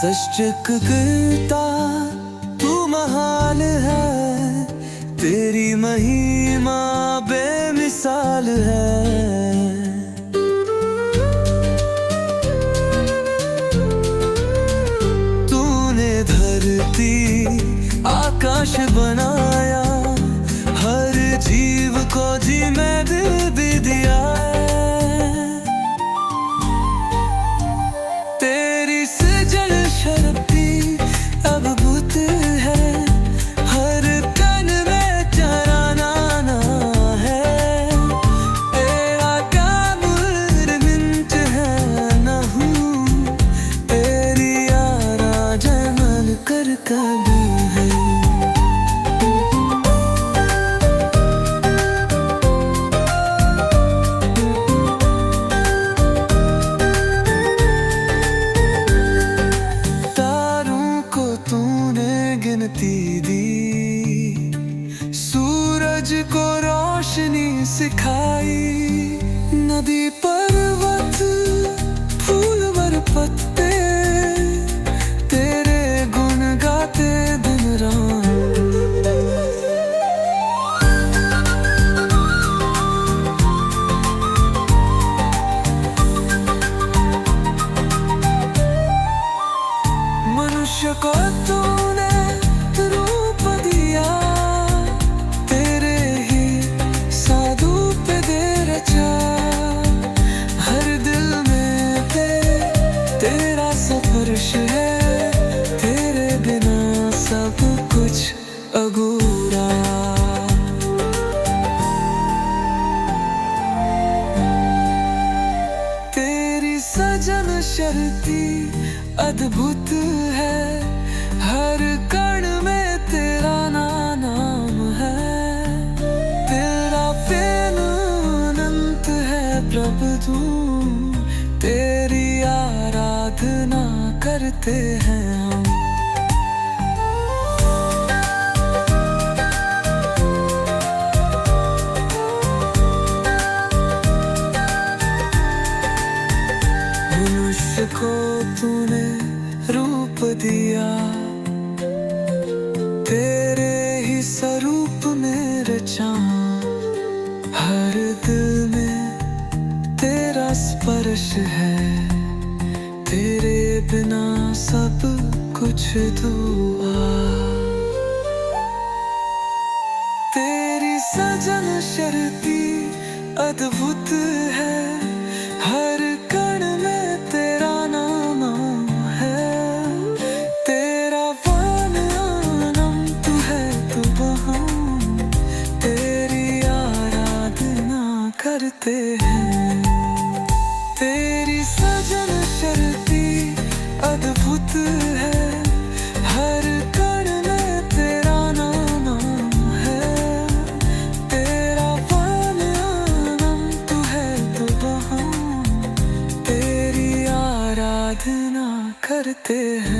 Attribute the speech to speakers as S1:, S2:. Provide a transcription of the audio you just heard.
S1: सशक करता तू महान है, तेरी महिमा बेमिसाल है। तूने धरती आकाश बनाया, हर जीव को जीने दिल भी दिया है। तेरी सृजन शक्ति अद्भुत है, हर कण में तराना है। तेरा काम मिनट है न हूँ, तेरी आराधना कर कभी है। गिनती दी, सूरज को रोशनी सिखाई, नदी पर्वत फूल वर पत्ते तेरे गुण गाते दिन रात। मनुष्य को तूने रूप दिया, तेरे ही साधु पे दे रचा। हर दिल में तेरा स्पर्श है, तेरे बिना सब कुछ अधूरा। तेरी सजन शक्ति अद्भुत है, हर कण में तेरा नाम है। तेरा प्रेम अनंत है प्रभु, तू तेरी आराधना करते हैं हम। मनुष्य को तूने रूप दिया, तेरे ही स्वरूप में रचा। हर दिल में तेरा स्पर्श है, तेरे बिना सब कुछ दुआ। तेरी सजन शक्ति अद्भुत है, हर कण में तेरा नाम है। तेरा वान अनंत है तू वहाँ, तेरी आराधना करते हैं। तेरी सजन शक्ति अद्भुत है, हर कण में तेरा नाम है। तेरा वान अनंत है तू वहाँ, तेरी आराधना करते हैं।